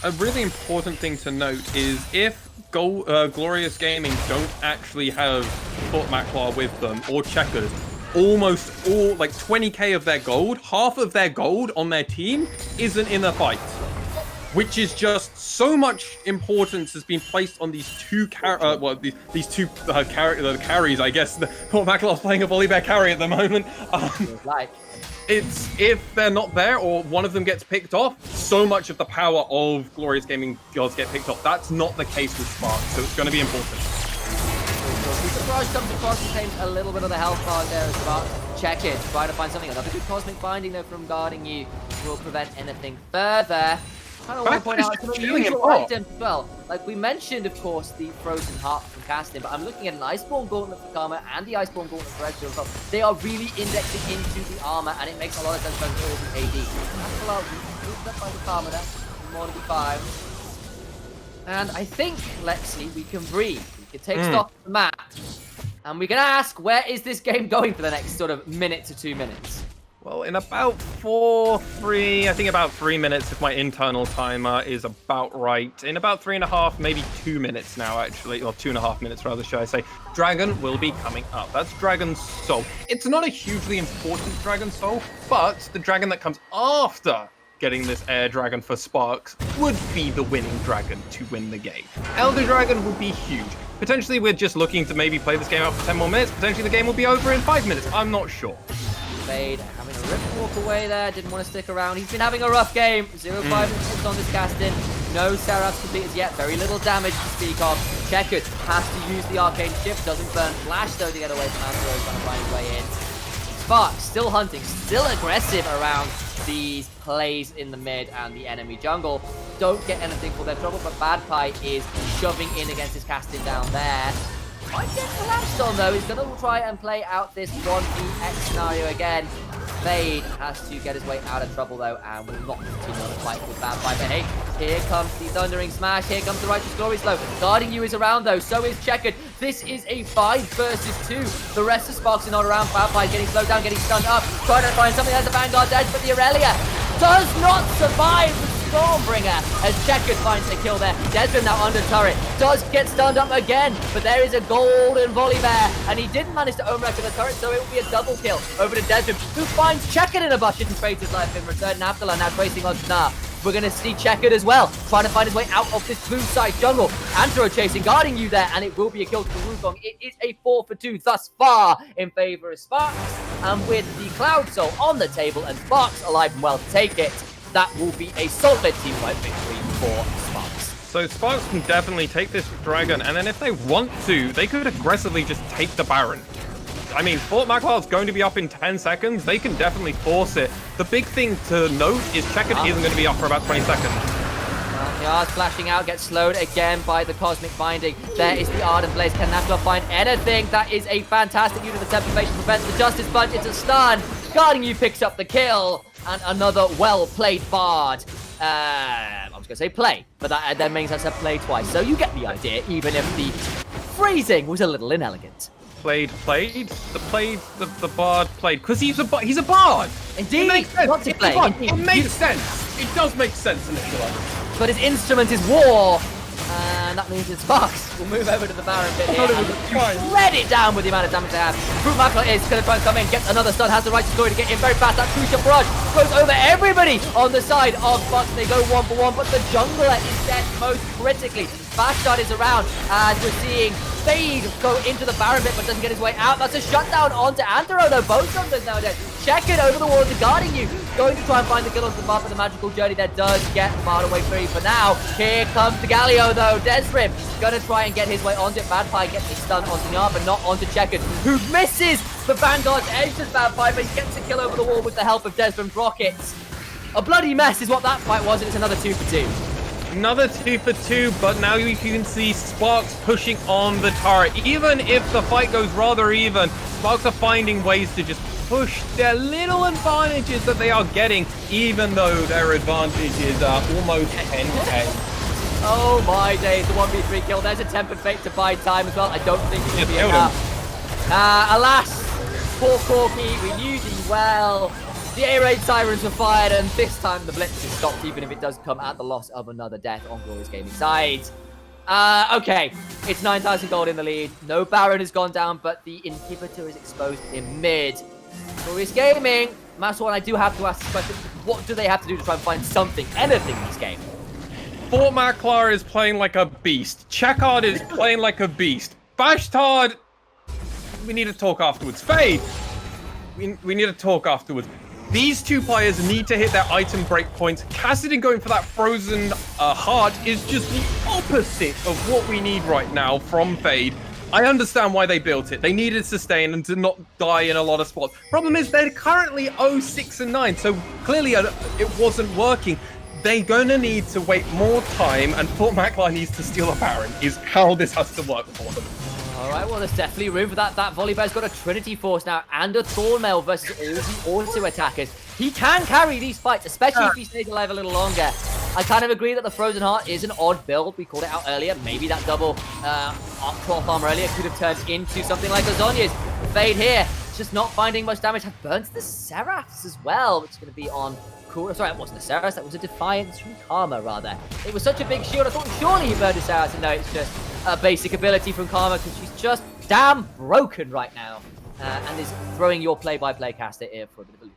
A really important thing to note is if Glorious Gaming don't actually have Fort Maclar with them or Checkers, almost all, like 20k of their gold, half of their gold on their team isn't in the fight. Which is just so much importance has been placed on these two these two carries, I guess. Fort Maclar's playing a Volibear carry at the moment. It's if they're not there or one of them gets picked off, so much of the power of Glorious Gaming does get picked off. That's not the case with Sparx, so it's going to be important. The surprise comes across and claims a little bit of the health bar there as well. Check it, try to find something. Another good cosmic binding though from guarding you will prevent anything further. I kind of want to point out some unusual items as well. Like we mentioned, of course, the Frozen Heart from casting, but I'm looking at an Iceborne Gauntlet for Karma and the Iceborne Gauntlet for Ezreal as well. They are really indexing into the armor, and it makes a lot of sense for all the AD. That's allowed moved up by the Karma there, more to be 5. And I think, Lexi, we can breathe. We can take stock of the map, and we can ask, where is this game going for the next sort of minute to 2 minutes? Well, in about I think about 3 minutes if my internal timer is about right. In about 3.5, maybe 2 minutes now, actually, or 2.5 minutes rather, should I say. Dragon will be coming up. That's Dragon's Soul. It's not a hugely important Dragon Soul, but the dragon that comes after getting this Air Dragon for Sparx would be the winning dragon to win the game. Elder Dragon would be huge. Potentially, we're just looking to maybe play this game out for 10 more minutes. Potentially, the game will be over in 5 minutes. I'm not sure. Fade having a rip walk away there, didn't want to stick around. He's been having a rough game. 0-5 and 6 on this casting. No Seraphs completed yet, very little damage to speak of. Checkers has to use the arcane shift, doesn't burn flash though to get away from Andro, trying to find his way in. Sparx still hunting, still aggressive around these plays in the mid and the enemy jungle. Don't get anything for their trouble, but Bad Pie is shoving in against his casting down there. Might get collapsed on though. He's going to try and play out this 1vx scenario again. Fade has to get his way out of trouble though, and will not continue on the fight with Bad Pie. But hey, here comes the Thundering Smash. Here comes the Righteous Glory Slow. Guarding you is around though, so is Checkered. This is a 5 versus 2. The rest of Sparx are not around. Bad Pie getting slowed down, getting stunned up. Trying to find something as a Vanguard edge, but the Aurelia does not survive the Stormbringer as Checkers finds a kill there. Desmond now under turret, does get stunned up again, but there is a golden Volibear, and he didn't manage to Omrak the turret, so it will be a double kill over to Desmond, who finds Checkered in a bucket and trades his life in return. Naftalan now tracing on Snar. We're going to see Checkered as well, trying to find his way out of this blue side jungle. Antero chasing, guarding you there, and it will be a kill to Wukong. It is a 4 for 2 thus far in favor of Sparx. And with the Cloud Soul on the table and Sparx alive and well to take it, that will be a solid team-wide victory for Sparx. So Sparx can definitely take this dragon, and then if they want to, they could aggressively just take the Baron. I mean, Fort Maclar's going to be up in 10 seconds. They can definitely force it. The big thing to note is Checkered isn't going to be up for about 20 seconds. Yars flashing out, gets slowed again by the Cosmic Binding. There is the Ardent Blaze. Can Naftalan find anything? That is a fantastic use of the Temptation. Prevents the Justice Punch. It's a stun. Guarding you picks up the kill. And another well-played Bard. I was going to say play, but that means I said play twice. So you get the idea, even if the phrasing was a little inelegant. Played? The Bard played. Because he's a Bard! Indeed! It makes sense. Not to play. It makes sense. It does make sense initially. But his instrument is war, and that means it's Sparx. We'll move over to the Baron pit here. Shred it down with the amount of damage they have. Fruit Maclar is going to try and come in, gets another stun, has the Righteous Glory to get in very fast. That crucial barrage goes over everybody on the side of Sparx. They go 1 for 1, but the jungler is dead most critically. Bastard is around as we're seeing Fade go into the Baron pit, but doesn't get his way out. That's a shutdown onto Antero, though. Both junglers now dead. Check it over the wall to guarding you. Going to try and find the kill onto the bar for the magical journey that does get barred away free for now. Here comes the Galio, though. Desrim gonna try and get his way onto it. Bad Pie gets a stun onto Nyar, but not onto Checkered, who misses the Vanguard's edge as Bad Pie, but he gets a kill over the wall with the help of Desrim's rockets. A bloody mess is what that fight was, and it's another 2 for 2. Another 2 for 2, but now you can see Sparx pushing on the turret. Even if the fight goes rather even, Sparx are finding ways to just push their little advantages that they are getting, even though their advantage is almost 10k. Oh my days, the 1v3 kill. There's a Tempered Fate to buy time as well. I don't think it will be enough. Alas, poor Corky, we knew thee well. The A-Raid Sirens were fired, and this time the Blitz is stopped, even if it does come at the loss of another death on Glorious Gaming side. Okay, it's 9,000 gold in the lead. No Baron has gone down, but the inhibitor is exposed in mid. Glorious Gaming. That's what I do have to ask this question. What do they have to do to try and find something, anything in this game? Fort Maklar is playing like a beast. Chekard is playing like a beast. Bashtard, we need to talk afterwards. Fade, we need to talk afterwards. These two players need to hit their item breakpoints. Kassadin going for that frozen heart is just the opposite of what we need right now from Fade. I understand why they built it. They needed sustain and to not die in a lot of spots. Problem is they're currently 0-6 and 9, so clearly it wasn't working. They're going to need to wait more time, and Fort Maklar needs to steal a Baron, is how this has to work for them. All right, well, there's definitely room for that. That Volibear's got a Trinity Force now and a Thornmail versus all the auto-attackers. He can carry these fights, especially if he stays alive a little longer. I kind of agree that the Frozen Heart is an odd build. We called it out earlier. Maybe that double cloth armor earlier could have turned into something like Lasagna's. Fade here, just not finding much damage. Have burnt the Seraphs as well, which is going to be on... Sorry, that wasn't a Seraphs, that was a Defiance from Karma, rather. It was such a big shield, I thought surely he burned his Seraphs, and no, it's just a basic ability from Karma, because she's just damn broken right now, and is throwing your play-by-play caster here for a bit of a loop.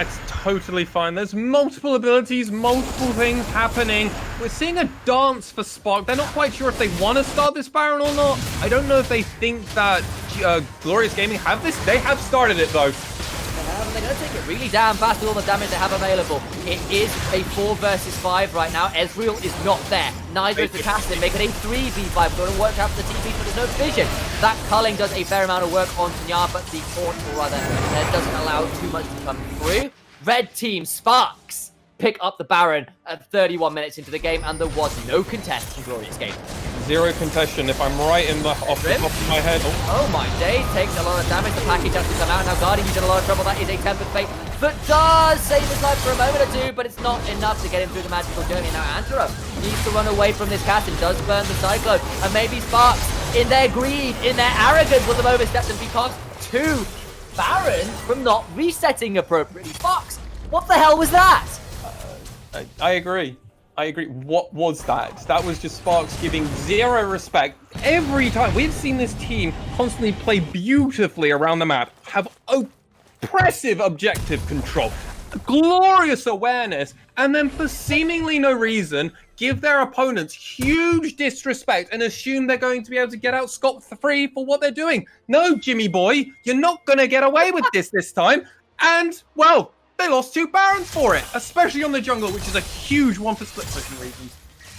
It's totally fine. There's multiple abilities, multiple things happening. We're seeing a dance for Spark. They're not quite sure if they want to start this Baron or not. I don't know if they think that Glorious Gaming have this. They have started it, though. They're going to take it really damn fast with all the damage they have available. It is a 4 versus 5 right now. Ezreal is not there. Neither is the caster. Make it a 3v5. Going to work out for the TP, but there's no vision. That culling does a fair amount of work on Tanyar, but the portal, rather, doesn't allow too much to come through. Red team Sparx pick up the Baron at 31 minutes into the game, and there was no contest in Glorious Game. Zero contestion, if I'm right in the off the top of my head. Oh my days, takes a lot of damage. The package has to come out. Now Guardian is in a lot of trouble. That is a Tempered Fate that does save his life for a moment or two, but it's not enough to get him through the magical journey. Now Antero needs to run away from this cast and does burn the Cyclone. And maybe Sparx, in their greed, in their arrogance, will have overstepped and because 2 Barons from not resetting appropriately. Sparx, what the hell was that? I agree. What was that? That was just Sparx giving zero respect. Every time we've seen this team constantly play beautifully around the map, have oppressive objective control, glorious awareness, and then for seemingly no reason, give their opponents huge disrespect and assume they're going to be able to get out scot-free for what they're doing. No, Jimmy boy, you're not going to get away with this time. And, well, they lost 2 Barons for it, especially on the jungle, which is a huge one for split-pushing reasons.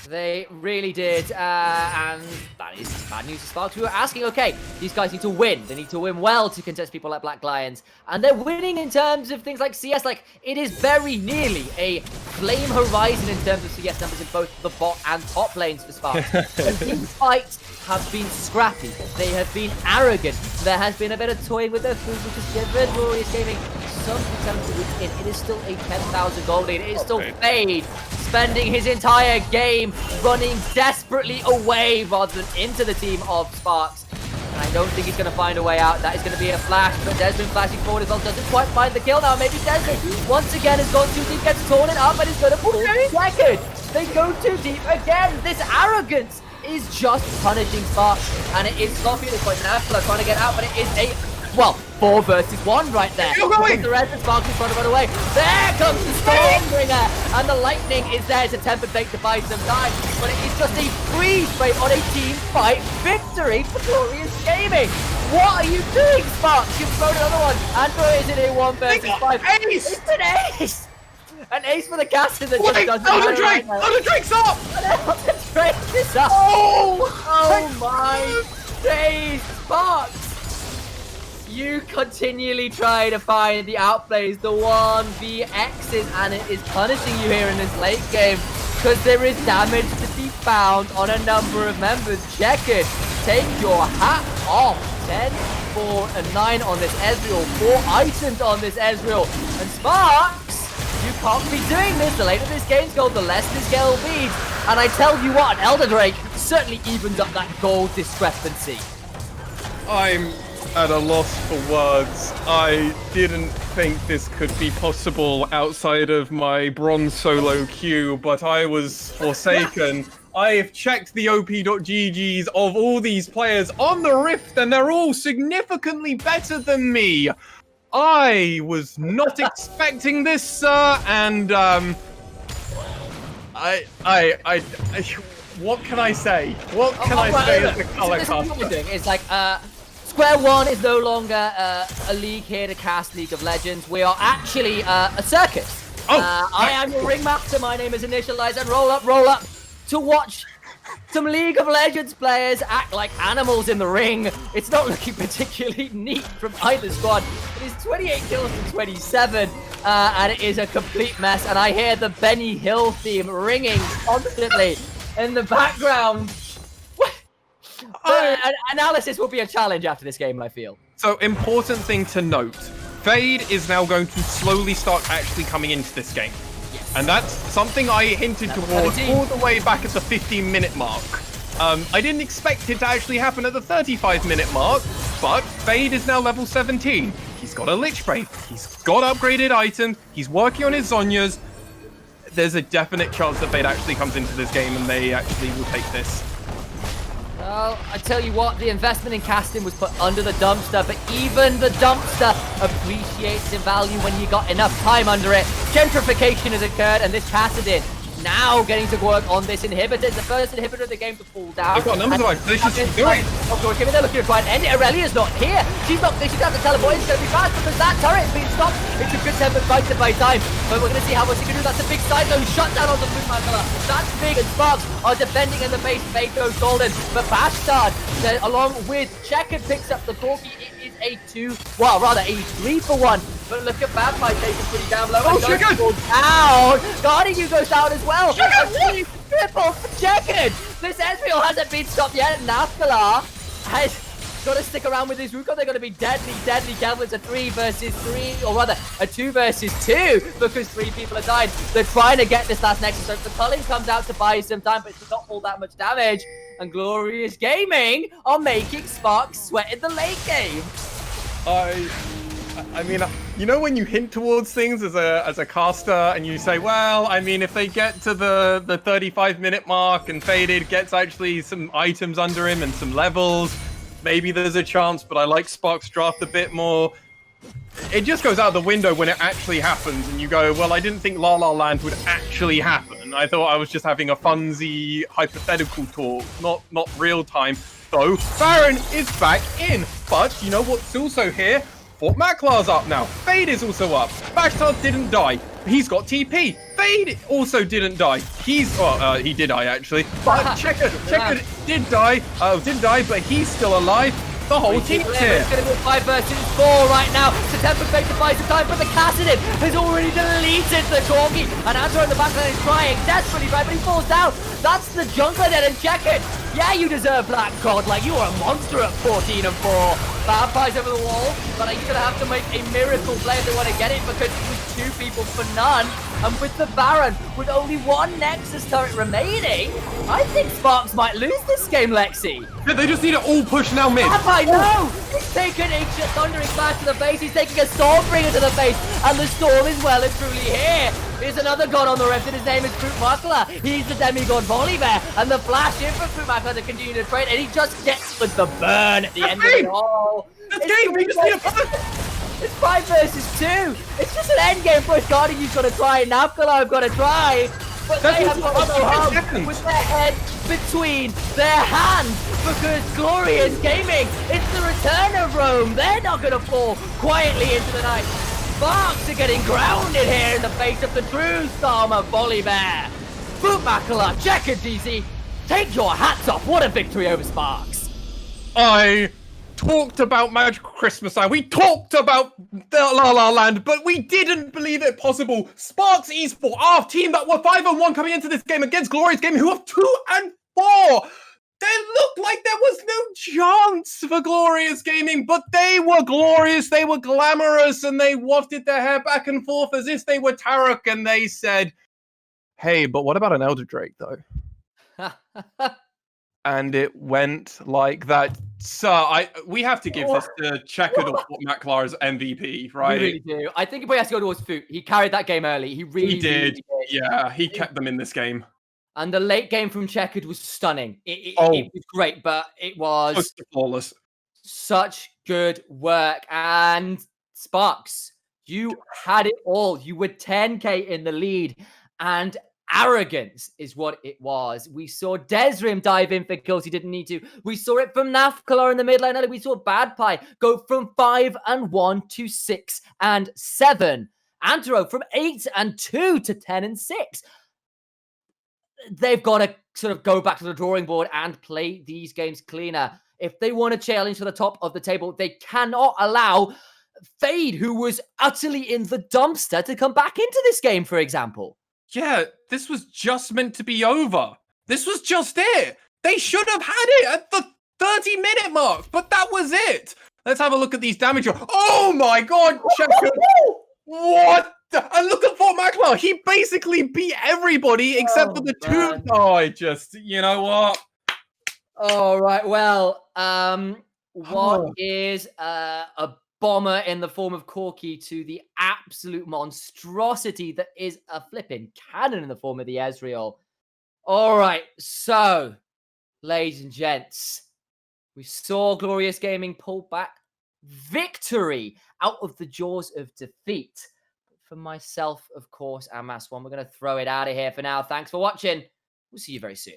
They really did, and that is bad news for Sparx. We were asking, okay, these guys need to win. They need to win well to contest people like Black Lions. And they're winning in terms of things like CS. Like, it is very nearly a flame horizon in terms of CS numbers in both the bot and top lanes for Sparx. And these fights have been scrappy. They have been arrogant. There has been a bit of toying with their food, which has given Glorious Gaming some attempt to win. It is still a 10,000 gold lead. It is still Fade spending his entire game running desperately away rather than into the team of Sparx. And I don't think he's going to find a way out. That is going to be a flash, but Desmond flashing forward as well. Doesn't quite find the kill now. Maybe Desmond once again has gone too deep, gets torn it up, and is going to pull second. They go too deep again. This arrogance is just punishing Sparx, and it is sloppy at this point. Now trying to get out, but it is a 4 versus 1 right there. The rest of Sparx is trying to run away. There comes the Stormbringer, and the lightning is there to Tempered Fate to buy some time, but it is just a freeze rate on a team fight victory for Glorious Gaming. What are you doing, Sparx? You've thrown another one. Andrew is in a 1 versus 5. Ace! It's an ace! An ace for the caster that Wait, just doesn't Elder Drake! Elder Drake's up! Elder Drake is up! Oh my days, Sparx! You continually try to find the outplays, the 1vx's, and it is punishing you here in this late game because there is damage to be found on a number of members. Check it. Take your hat off. 10, 4, and 9 on this Ezreal. 4 items on this Ezreal. And Sparx, you can't be doing this. The later this game's gold, the less this game leads. And I tell you what, Elder Drake certainly evens up that gold discrepancy. I'm at a loss for words. I didn't think this could be possible outside of my bronze solo queue, but I was forsaken. I have checked the op.ggs of all these players on the Rift, and they're all significantly better than me. I was not expecting this, sir, and what can I say? What can I say as a color caster? It's like Square One is no longer a league here to cast League of Legends. We are actually a circus. I am your ringmaster. My name is Initialize, and roll up to watch some League of Legends players act like animals in the ring. It's not looking particularly neat from either squad. It is 28 kills to 27, and it is a complete mess. And I hear the Benny Hill theme ringing constantly in the background. Analysis will be a challenge after this game, I feel. So, important thing to note. Fade is now going to slowly start actually coming into this game. Yes. And that's something I hinted towards all the way back at the 15-minute mark. I didn't expect it to actually happen at the 35-minute mark, but Fade is now level 17. He's got a Lich Brain. He's got upgraded items. He's working on his Zhonya's. There's a definite chance that Fade actually comes into this game and they actually will take this. Well, I tell you what, the investment in casting was put under the dumpster, but even the dumpster appreciates in value when you got enough time under it. Gentrification has occurred, and this Kassadin now getting to work on this inhibitor. It's the first inhibitor of the game to fall down. They've got numbers of life. They should do it. Of course, given they're looking to try and end it. Aurelia's not here. She's not. She doesn't have to teleport. It's going to be fast because that turret's been stopped. It's a good tempered fight to buy time, but we're going to see how much he can do. That's a big side zone shut down on the Blue Makala. That's big, and Sparx are defending in the base. Fade goes golden, but Bastard, along with Checkered, picks up the Corki. It is a 3-for-1. But look at Vampire taking pretty down low. Oh, Checkered! Down! Guardian goes down as well. Triple for Checkered! This Ezreal hasn't been stopped yet. Nafkalar has got to stick around with his Wukong. They're going to be deadly careful. It's a 3 versus 3, or rather, a 2 versus 2, because 3 people have died. They're trying to get this last Nexus. So the culling comes out to buy some time, but it's not all that much damage. And Glorious Gaming are making Sparx sweat in the late game. I mean, you know when you hint towards things as a caster and you say, well, I mean, if they get to the 35-minute mark and Faded gets actually some items under him and some levels, maybe there's a chance, but I like Sparx draft a bit more. It just goes out the window when it actually happens and you go, well, I didn't think La La Land would actually happen. I thought I was just having a funsy hypothetical talk, not real time. So, Baron is back in, but you know what's also here? Fort Maklar's up now. Fade is also up. Bastard didn't die. He's got TP. Fade also didn't die. He did die actually. But Checkered did die. Didn't die, but he's still alive. The whole team's here. It's going to be 5 versus 4 right now. September fake to buy some time, but the Kassadin has already deleted the Corgi. And Anto in the backline is trying desperately, right? But he falls down. That's the jungler then, and Checkered. Yeah, you deserve Black God. Like, you are a monster at 14 and 4. Vampires over the wall, but he's going to have to make a miracle play if they want to get it, because it was 2 people for none. And with the Baron, with only 1 Nexus turret remaining, I think Sparx might lose this game, Lexi. Yeah, they just need to all push now mid. I know! He's taking a thundering clash to the face, he's taking a Stormbringer to the face, and the Storm is well and truly here. Here's another god on the rift, and his name is Fruit Makala. He's the demigod Volibear, and the flash in for Fruit Makala to continue to trade, and he just gets with the burn at the end of it all. This game, we just need a push! It's 5 versus 2. It's just an end game push. Guardian's got to try. Nafkala have got to try. But they have got to hug with their head between their hands, because Glorious Gaming, it's the return of Rome. They're not going to fall quietly into the night. Sparx are getting grounded here in the face of the true storm of Volibear. Fruit Makala, Checkered DC. Take your hats off. What a victory over Sparx. I talked about Magical Christmas Time. We talked about the La La Land, but we didn't believe it possible. Sparx Esports, our team that were 5-1 coming into this game against Glorious Gaming, who are 2-4. They looked like there was no chance for Glorious Gaming, but they were glorious, they were glamorous, and they wafted their hair back and forth as if they were Tarek, and they said, hey, but what about an Elder Drake, though? And it went like that. So we have to give this to Checkered or Maklar's MVP, right? We really do. I think if we have to go towards Foot, he carried that game early. He really did. did. Yeah, he kept them in this game. And the late game from Checkered was stunning. It Oh, was great, but it was close to flawless. such good work. And Sparx, you had it all. You were 10K in the lead, and arrogance is what it was. We saw Desrim dive in for kills he didn't need to. We saw it from Nafkalar in the mid lane early. We saw Bad Pie go from 5-1 to 6-7. Antero from 8-2 to 10-6. They've got to sort of go back to the drawing board and play these games cleaner. If they want to challenge to the top of the table, they cannot allow Fade, who was utterly in the dumpster, to come back into this game, for example. Yeah, this was just meant to be over. This was just it. They should have had it at the 30-minute mark, but that was it. Let's have a look at these damage. Oh my god, Checker. What? And look at Fort Maxwell. He basically beat everybody except for the two. Oh, you know what? All right. Well, what is a bomber in the form of Corki to the absolute monstrosity that is a flipping cannon in the form of the Ezreal? All right. So, ladies and gents, we saw Glorious Gaming pull back victory out of the jaws of defeat. For myself, of course, and Mass One, we're going to throw it out of here for now. Thanks for watching. We'll see you very soon.